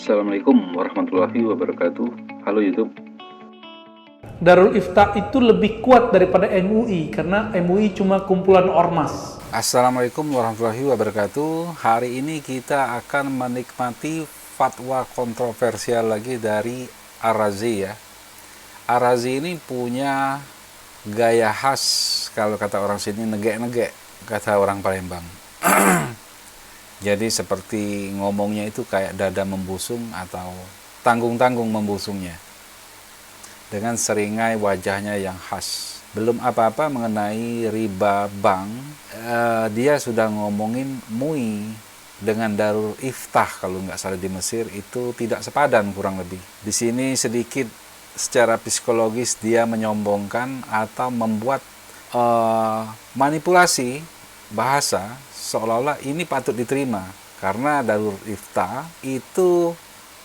Assalamualaikum warahmatullahi wabarakatuh. Halo YouTube. Darul Ifta itu lebih kuat daripada MUI karena MUI cuma kumpulan ormas. Assalamualaikum warahmatullahi wabarakatuh. Hari ini kita akan menikmati fatwa kontroversial lagi dari Ar-Razi ya. Ar-Razi ini punya gaya khas, kalau kata orang sini negek-negek, kata orang Palembang. Jadi seperti ngomongnya itu kayak dada membusung atau tanggung-tanggung membusungnya. Dengan seringai wajahnya yang khas. Belum apa-apa mengenai riba bank, dia sudah ngomongin MUI dengan Darul Iftah kalau nggak salah di Mesir itu tidak sepadan kurang lebih. Di sini sedikit secara psikologis dia menyombongkan atau membuat manipulasi bahasa seolah-olah ini patut diterima karena Darul Iftah itu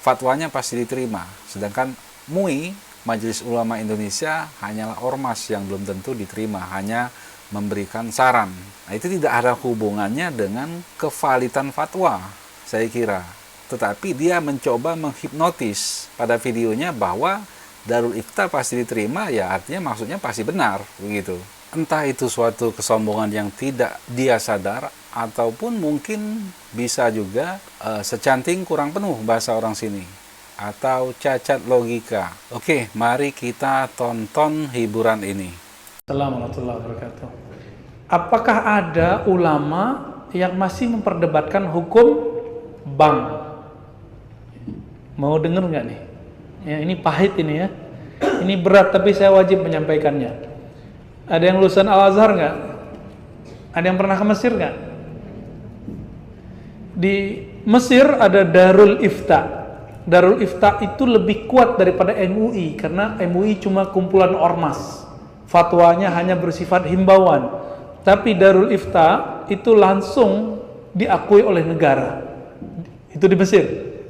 fatwanya pasti diterima, sedangkan MUI Majelis Ulama Indonesia hanyalah ormas yang belum tentu diterima, hanya memberikan saran. Nah, itu tidak ada hubungannya dengan kevalidan fatwa, saya kira. Tetapi dia mencoba menghipnotis pada videonya bahwa Darul Iftah pasti diterima, ya artinya maksudnya pasti benar, begitu. Entah itu suatu kesombongan yang tidak dia sadar, ataupun mungkin bisa juga secanting kurang penuh bahasa orang sini, atau cacat logika. Oke, mari kita tonton hiburan ini. Assalamualaikum warahmatullahi wabarakatuh. Apakah ada ulama yang masih memperdebatkan hukum bank? Mau denger nggak nih? Ya, ini pahit ini ya. Ini berat tapi saya wajib menyampaikannya. Ada yang lulusan Al-Azhar nggak? Ada yang pernah ke Mesir nggak? Di Mesir ada Darul Ifta. Darul Ifta itu lebih kuat daripada MUI karena MUI cuma kumpulan ormas. Fatwanya hanya bersifat himbauan. Tapi Darul Ifta itu langsung diakui oleh negara. Itu di Mesir.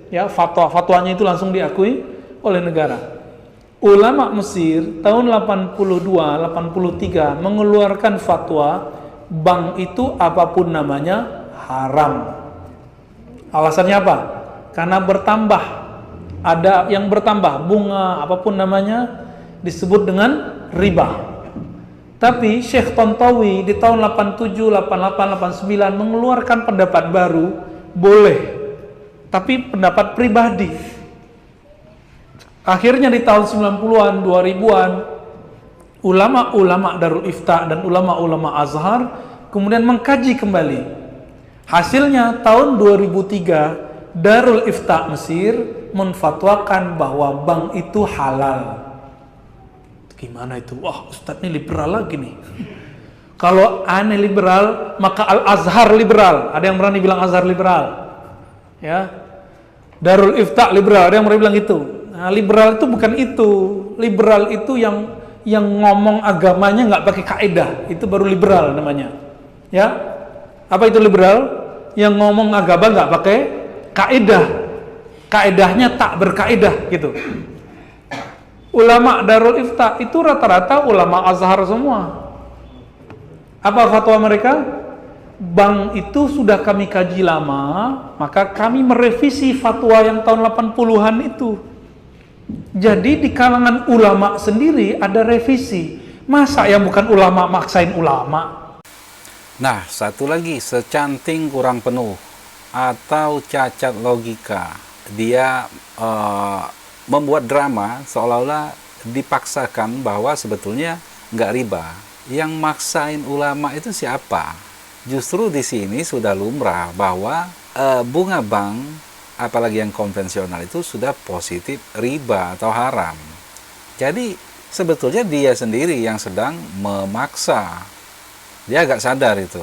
Ya, fatwanya itu langsung diakui oleh negara. Ulama Mesir tahun 82-83 mengeluarkan fatwa bank itu apapun namanya haram. Alasannya apa? Karena bertambah, ada yang bertambah, bunga apapun namanya disebut dengan riba. Tapi Syekh Tontowi di tahun 87, 88, 89 mengeluarkan pendapat baru, boleh, tapi pendapat pribadi. Akhirnya di tahun 90-an, 2000-an, ulama-ulama Darul Ifta dan ulama-ulama Azhar kemudian mengkaji kembali. Hasilnya tahun 2003, Darul Ifta Mesir menfatwakan bahwa bank itu halal. Gimana itu? Wah, Ustadz ini liberal lagi nih. Kalau aneh liberal, maka Al-Azhar liberal. Ada yang berani bilang Azhar liberal? Ya. Darul Ifta liberal, ada yang berani bilang itu. Nah, liberal itu bukan itu. Liberal itu yang ngomong agamanya nggak pakai kaidah, itu baru liberal namanya. Ya, apa itu liberal? Yang ngomong agama nggak pakai kaidah, kaidahnya tak berkaidah gitu. Ulama Darul Ifta itu rata-rata ulama Azhar semua. Apa fatwa mereka? Bank itu sudah kami kaji lama, maka kami merevisi fatwa yang tahun 80-an itu. Jadi di kalangan ulama sendiri ada revisi. Masa yang bukan ulama maksain ulama? Nah, satu lagi, secanting kurang penuh atau cacat logika. Dia membuat drama seolah-olah dipaksakan bahwa sebetulnya nggak riba. Yang maksain ulama itu siapa? Justru di sini sudah lumrah bahwa bunga bank, apalagi yang konvensional itu sudah positif riba atau haram. Jadi sebetulnya dia sendiri yang sedang memaksa. Dia agak sadar itu.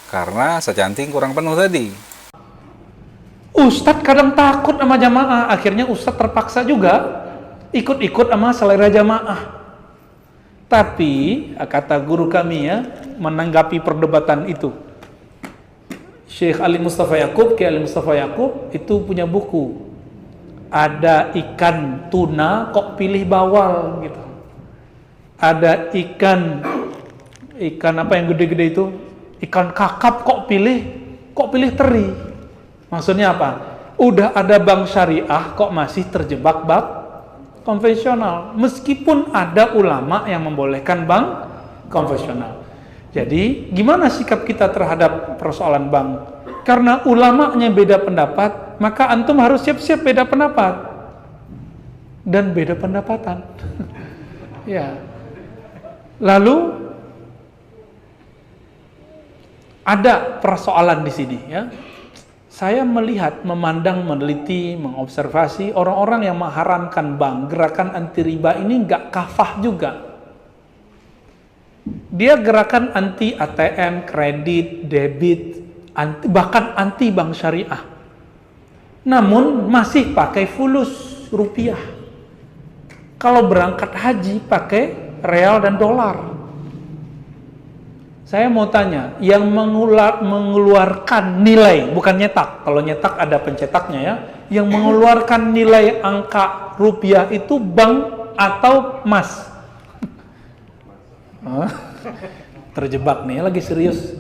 Karena secanting kurang penuh tadi. Ustadz kadang takut sama jamaah, akhirnya Ustadz terpaksa juga ikut-ikut sama selera jamaah. Tapi kata guru kami ya, menanggapi perdebatan itu, Syekh Ali Mustafa Yaqub, Kiai Ali Mustafa Yaqub itu punya buku. Ada ikan tuna kok pilih bawal gitu. Ada ikan apa yang gede-gede itu? Ikan kakap kok pilih teri. Maksudnya apa? Udah ada bank syariah kok masih terjebak bank konvensional, meskipun ada ulama yang membolehkan bank konvensional. Jadi gimana sikap kita terhadap persoalan bank? Karena ulamanya beda pendapat, maka antum harus siap-siap beda pendapat dan beda pendapatan. Ya. Lalu ada persoalan di sini, ya. Saya melihat, memandang, meneliti, mengobservasi orang-orang yang mengharamkan bank, gerakan anti riba ini nggak kafah juga. Dia gerakan anti ATM, kredit, debit, bahkan anti bank syariah. Namun masih pakai fulus rupiah. Kalau berangkat haji pakai real dan dolar. Saya mau tanya, yang mengeluarkan nilai, bukan nyetak. Kalau nyetak ada pencetaknya ya. Yang mengeluarkan nilai angka rupiah itu bank atau emas? Terjebak nih, lagi serius.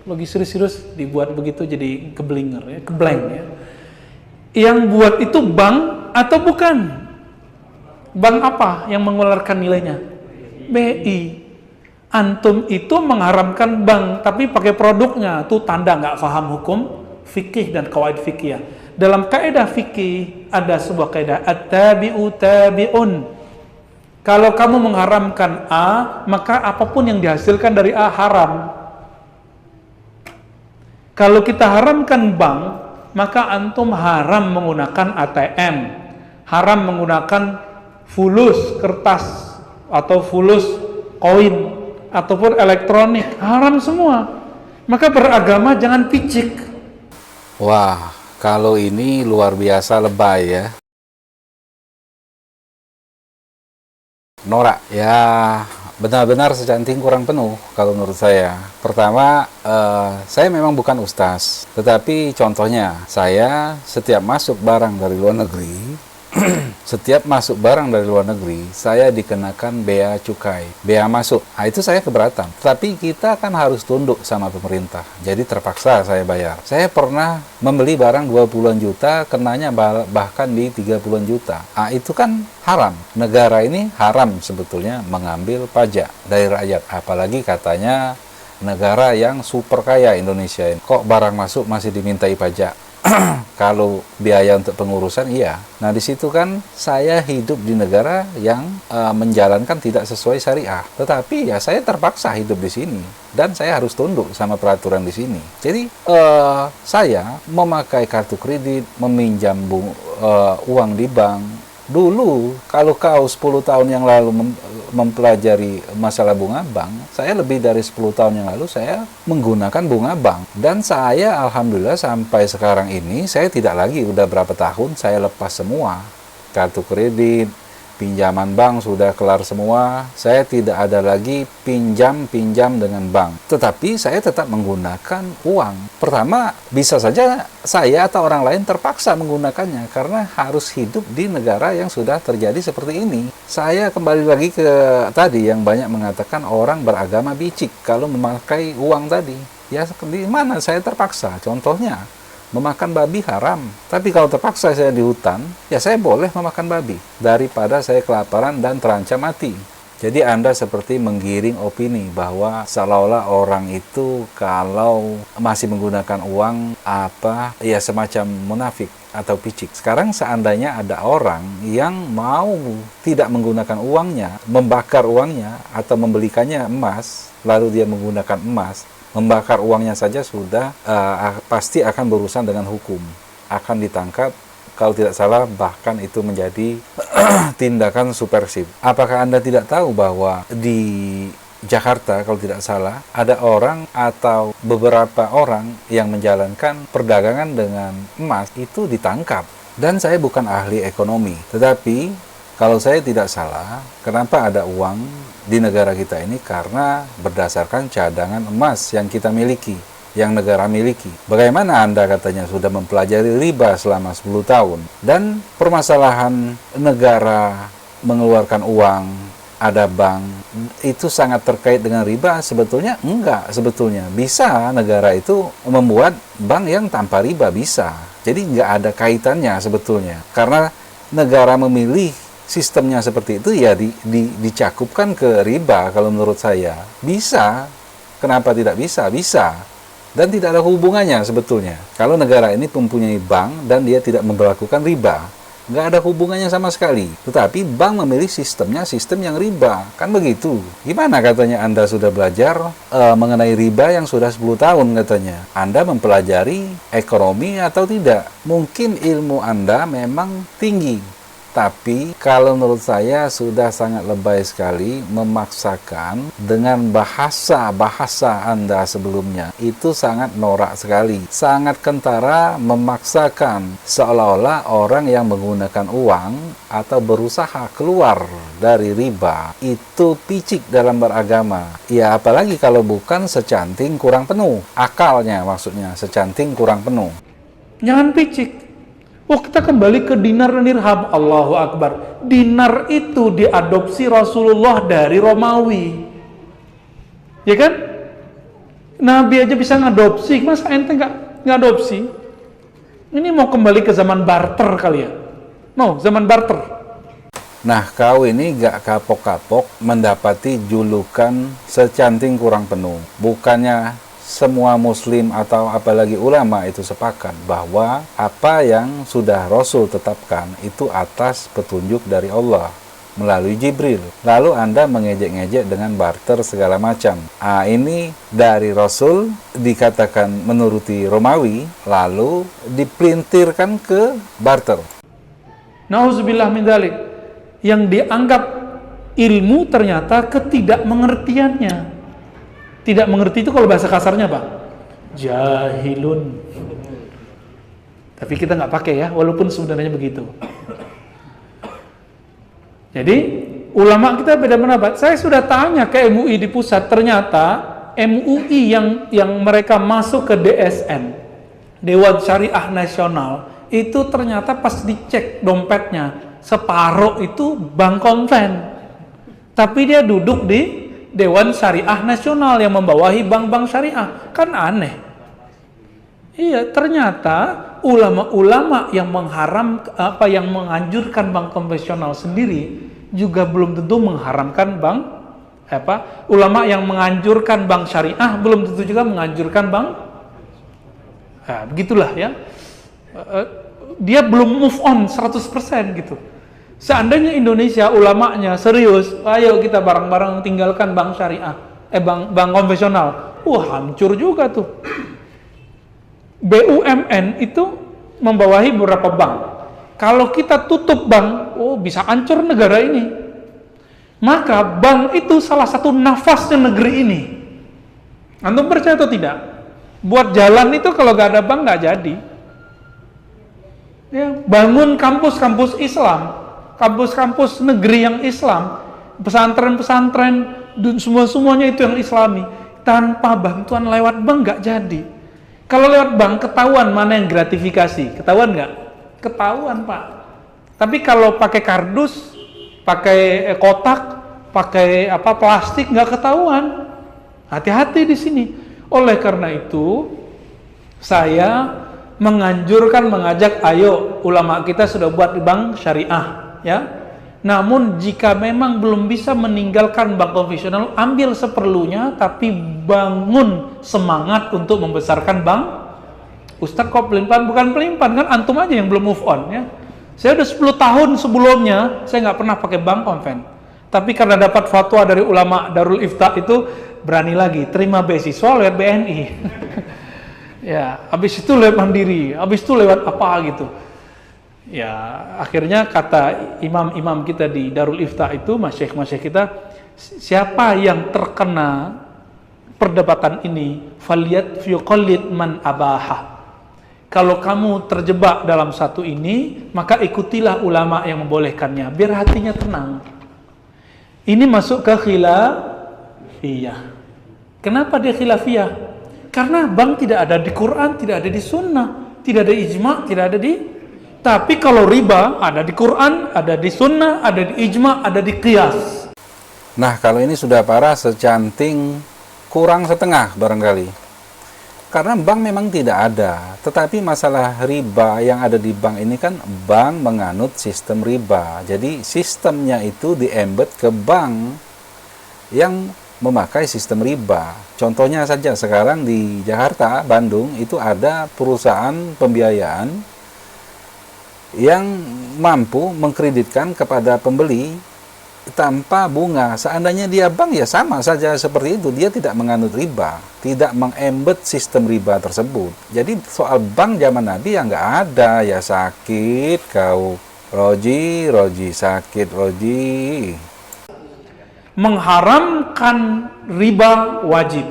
Lagi serius-serius dibuat begitu jadi keblinger ya, keblank ya. Yang buat itu bank atau bukan? Bank apa yang mengeluarkan nilainya? BI. Antum itu mengharamkan bank, tapi pakai produknya, itu tanda nggak paham hukum fikih dan kawaid fikih. Dalam kaidah fikih ada sebuah kaidah at-tabi'u tabi'un. Kalau kamu mengharamkan A, maka apapun yang dihasilkan dari A haram. Kalau kita haramkan bank, maka antum haram menggunakan ATM, haram menggunakan fulus kertas atau fulus koin ataupun elektronik, haram semua. Maka beragama jangan picik. Wah, kalau ini luar biasa lebay ya. Norak, ya benar-benar secanting kurang penuh kalau menurut saya. Pertama, saya memang bukan ustaz, tetapi contohnya, saya setiap masuk barang dari luar negeri, saya dikenakan bea cukai, bea masuk. Nah, itu saya keberatan. Tapi kita kan harus tunduk sama pemerintah. Jadi terpaksa saya bayar. Saya pernah membeli barang 20-an juta, kenanya bahkan di 30-an juta. Nah, itu kan haram. Negara ini haram sebetulnya mengambil pajak dari rakyat. Apalagi katanya negara yang super kaya Indonesia ini. Kok barang masuk masih dimintai pajak? Kalau biaya untuk pengurusan iya. Nah, di situ kan saya hidup di negara yang menjalankan tidak sesuai syariah. Tetapi ya saya terpaksa hidup di sini dan saya harus tunduk sama peraturan di sini. Jadi saya memakai kartu kredit, meminjam uang di bank. Dulu kalau kau 10 tahun yang lalu mempelajari masalah bunga bank, saya lebih dari 10 tahun yang lalu saya menggunakan bunga bank. Dan saya alhamdulillah sampai sekarang ini, saya tidak lagi, udah berapa tahun saya lepas semua. Kartu kredit, pinjaman bank sudah kelar semua. Saya tidak ada lagi pinjam dengan bank. Tetapi saya tetap menggunakan uang. Pertama, bisa saja saya atau orang lain terpaksa menggunakannya karena harus hidup di negara yang sudah terjadi seperti ini. Saya kembali lagi ke tadi yang banyak mengatakan orang beragama bicik kalau memakai uang tadi. Ya, di mana saya terpaksa? Contohnya, memakan babi haram. Tapi kalau terpaksa saya di hutan, ya saya boleh memakan babi daripada saya kelaparan dan terancam mati. Jadi Anda seperti menggiring opini bahwa seolah-olah orang itu kalau masih menggunakan uang ya semacam munafik atau picik. Sekarang seandainya ada orang yang mau tidak menggunakan uangnya, membakar uangnya atau membelikannya emas, lalu dia menggunakan emas, membakar uangnya saja sudah pasti akan berurusan dengan hukum, akan ditangkap, kalau tidak salah bahkan itu menjadi tindakan subversif. Apakah Anda tidak tahu bahwa di Jakarta kalau tidak salah ada orang atau beberapa orang yang menjalankan perdagangan dengan emas itu ditangkap? Dan saya bukan ahli ekonomi, tetapi kalau saya tidak salah, kenapa ada uang di negara kita ini? Karena berdasarkan cadangan emas yang kita miliki, yang negara miliki. Bagaimana Anda katanya sudah mempelajari riba selama 10 tahun. Dan permasalahan negara mengeluarkan uang, ada bank, itu sangat terkait dengan riba? Sebetulnya enggak, sebetulnya. Bisa negara itu membuat bank yang tanpa riba, bisa. Jadi nggak ada kaitannya sebetulnya. Karena negara memilih sistemnya seperti itu, ya dicakupkan ke riba kalau menurut saya. Bisa. Kenapa tidak bisa? Bisa. Dan tidak ada hubungannya sebetulnya. Kalau negara ini mempunyai bank dan dia tidak memperlakukan riba, nggak ada hubungannya sama sekali. Tetapi bank memilih sistemnya sistem yang riba. Kan begitu. Gimana katanya Anda sudah belajar mengenai riba yang sudah 10 tahun katanya. Anda mempelajari ekonomi atau tidak? Mungkin ilmu Anda memang tinggi. Tapi kalau menurut saya sudah sangat lebay sekali memaksakan dengan bahasa Anda sebelumnya. Itu sangat norak sekali. Sangat kentara memaksakan seolah-olah orang yang menggunakan uang atau berusaha keluar dari riba itu picik dalam beragama. Ya apalagi kalau bukan secanting kurang penuh. Akalnya maksudnya secanting kurang penuh. Jangan picik. Oh, kita kembali ke dinar dan dirham. Allahu Akbar. Dinar itu diadopsi Rasulullah dari Romawi. Ya kan? Nabi aja bisa ngadopsi, masa ente nggak ngadopsi? Ini mau kembali ke zaman barter kali ya? Mau zaman barter? Nah, kau ini gak kapok-kapok mendapati julukan secanting kurang penuh. Bukannya semua muslim atau apalagi ulama itu sepakat bahwa apa yang sudah Rasul tetapkan itu atas petunjuk dari Allah melalui Jibril. Lalu Anda mengejek-ngejek dengan barter segala macam. Ini dari Rasul dikatakan menuruti Romawi, lalu dipelintirkan ke barter. Nauzubillah min dzalik. Yang dianggap ilmu ternyata ketidakmengertiannya. Tidak mengerti itu kalau bahasa kasarnya Pak, jahilun. Tapi kita nggak pakai ya, walaupun sebenarnya begitu. Jadi ulama kita beda pendapat. Saya sudah tanya ke MUI di pusat, ternyata MUI yang mereka masuk ke DSN, Dewan Syariah Nasional, itu ternyata pas dicek dompetnya separuh itu bank konven. Tapi dia duduk di Dewan Syariah Nasional yang membawahi bank-bank syariah. Kan aneh. Iya, ternyata ulama-ulama yang yang menganjurkan bank konvensional sendiri juga belum tentu mengharamkan bank ulama yang menganjurkan bank syariah belum tentu juga menganjurkan bank. Nah, begitulah ya. Dia belum move on 100% gitu. Seandainya Indonesia ulamanya serius, ayo kita bareng-bareng tinggalkan bank syariah, bank konvensional. Hancur juga tuh. BUMN itu membawahi beberapa bank. Kalau kita tutup bank, bisa hancur negara ini. Maka bank itu salah satu nafasnya negeri ini. Antum percaya atau tidak? Buat jalan itu kalau gak ada bank gak jadi. Ya, bangun kampus-kampus Islam, kampus-kampus negeri yang Islam, pesantren-pesantren, semuanya itu yang Islami. Tanpa bantuan lewat bank nggak jadi. Kalau lewat bank ketahuan mana yang gratifikasi, ketahuan nggak? Ketahuan Pak. Tapi kalau pakai kardus, pakai kotak, pakai plastik nggak ketahuan. Hati-hati di sini. Oleh karena itu, saya mengajak, ayo ulama kita sudah buat bank syariah. Ya, namun jika memang belum bisa meninggalkan bank konvensional, ambil seperlunya, tapi bangun semangat untuk membesarkan bank. Ustadz kok pelimpan? Bukan pelimpan, kan antum aja yang belum move on ya. Saya udah 10 tahun sebelumnya saya nggak pernah pakai bank konven, tapi karena dapat fatwa dari ulama Darul Ifta itu berani lagi terima beasiswa lewat BNI. Ya, habis itu lewat Mandiri, habis itu lewat apa gitu. Ya, akhirnya kata imam-imam kita di Darul Ifta itu, masyayikh kita, siapa yang terkena perdebatan ini, faliyat fiqallid man abaha. Kalau kamu terjebak dalam satu ini, maka ikutilah ulama yang membolehkannya, biar hatinya tenang. Ini masuk ke khilafiyah. Kenapa dia khilafiyah? Karena bank tidak ada di Quran, tidak ada di sunnah, tidak ada ijma, tidak ada di. Tapi kalau riba ada di Quran, ada di sunnah, ada di ijma, ada di qiyas. Nah, kalau ini sudah parah secanting kurang setengah barangkali. Karena bank memang tidak ada, tetapi masalah riba yang ada di bank ini kan bank menganut sistem riba. Jadi sistemnya itu di-embed ke bank yang memakai sistem riba. Contohnya saja sekarang di Jakarta, Bandung, itu ada perusahaan pembiayaan yang mampu mengkreditkan kepada pembeli tanpa bunga. Seandainya dia bank ya sama saja seperti itu, dia tidak menganut riba, tidak mengembed sistem riba tersebut. Jadi soal bank zaman Nabi ya nggak ada. Ya sakit kau Roji sakit Roji. Mengharamkan riba wajib,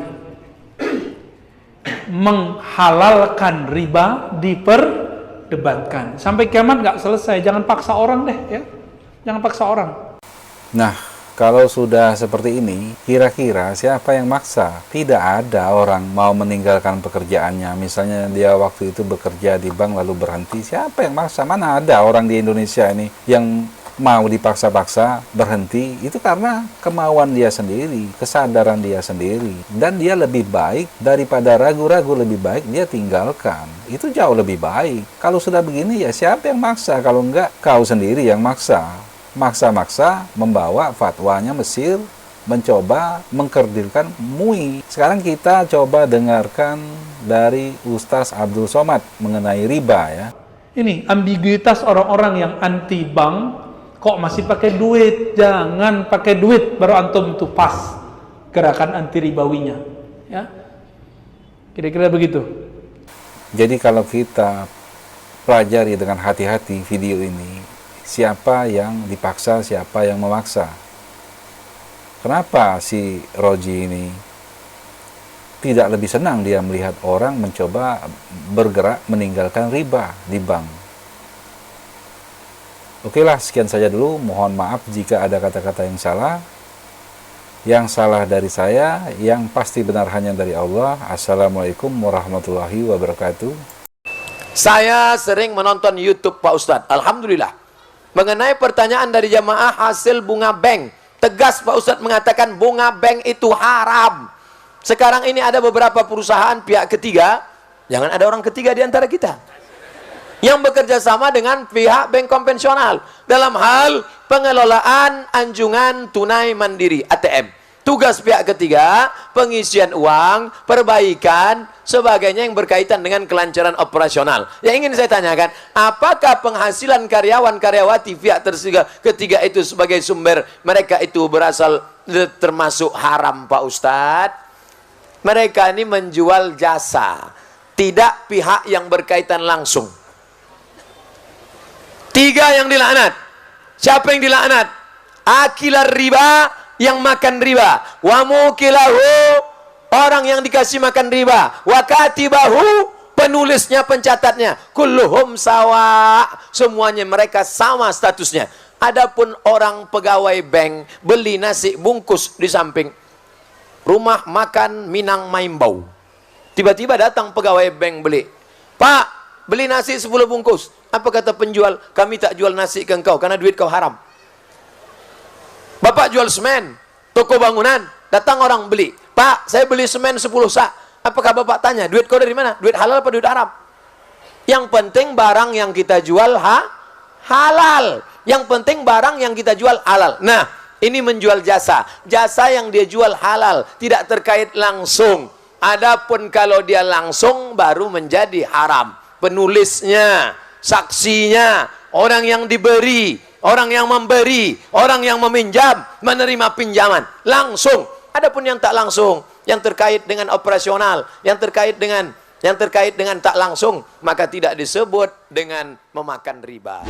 menghalalkan riba diperdebatkan. Sampai kiamat nggak selesai. Jangan paksa orang deh ya, jangan paksa orang. Nah, kalau sudah seperti ini, kira-kira siapa yang maksa? Tidak ada orang mau meninggalkan pekerjaannya. Misalnya dia waktu itu bekerja di bank lalu berhenti. Siapa yang maksa? Mana ada orang di Indonesia ini yang mau dipaksa-paksa berhenti? Itu karena kemauan dia sendiri, kesadaran dia sendiri. Dan dia lebih baik daripada ragu-ragu, lebih baik dia tinggalkan. Itu jauh lebih baik. Kalau sudah begini ya siapa yang maksa? Kalau enggak, kau sendiri yang maksa. Maksa-maksa membawa fatwanya Mesir, mencoba mengkerdilkan MUI. Sekarang kita coba dengarkan dari Ustaz Abdul Somad mengenai riba ya. Ini ambiguitas orang-orang yang anti bank, kok masih pakai duit. Jangan pakai duit baru antum itu pas gerakan anti ribawinya ya. Kira-kira begitu. Jadi kalau kita pelajari dengan hati-hati video ini, siapa yang dipaksa, siapa yang memaksa. Kenapa si Roji ini tidak lebih senang dia melihat orang mencoba bergerak meninggalkan riba di bank? Oke lah, sekian saja dulu. Mohon maaf jika ada kata-kata yang salah. Yang salah dari saya, yang pasti benar hanya dari Allah. Assalamualaikum warahmatullahi wabarakatuh. Saya sering menonton YouTube Pak Ustadz. Alhamdulillah. Mengenai pertanyaan dari jamaah hasil bunga bank, tegas Pak Ustadz mengatakan bunga bank itu haram. Sekarang ini ada beberapa perusahaan pihak ketiga, jangan ada orang ketiga di antara kita, yang bekerja sama dengan pihak bank konvensional dalam hal pengelolaan anjungan tunai mandiri ATM. Tugas pihak ketiga, pengisian uang, perbaikan, sebagainya yang berkaitan dengan kelancaran operasional. Yang ingin saya tanyakan, apakah penghasilan karyawan-karyawati pihak ketiga itu sebagai sumber mereka itu berasal termasuk haram Pak Ustadz? Mereka ini menjual jasa, tidak pihak yang berkaitan langsung. 3 yang dilaknat. Siapa yang dilaknat? Akilar riba, yang makan riba. Wa mukilahu, orang yang dikasih makan riba. Wa katibahu, penulisnya, pencatatnya. Kulluhum sawa, semuanya mereka sama statusnya. Adapun orang pegawai bank beli nasi bungkus di samping rumah makan Minang Maimbau. Tiba-tiba datang pegawai bank beli. Pak, beli nasi 10 bungkus. Apa kata penjual? Kami tak jual nasi ke engkau karena duit kau haram. Bapak jual semen, toko bangunan, datang orang beli. Pak, saya beli semen 10 sak. Apakah Bapak tanya, duit kau dari mana? Duit halal apa duit haram? Yang penting barang yang kita jual halal. Yang penting barang yang kita jual halal. Nah, ini menjual jasa. Jasa yang dia jual halal, tidak terkait langsung. Adapun kalau dia langsung baru menjadi haram. Penulisnya, saksinya, orang yang diberi, orang yang memberi, orang yang meminjam, menerima pinjaman langsung. Adapun yang tak langsung, yang terkait dengan operasional, yang terkait dengan tak langsung, maka tidak disebut dengan memakan riba.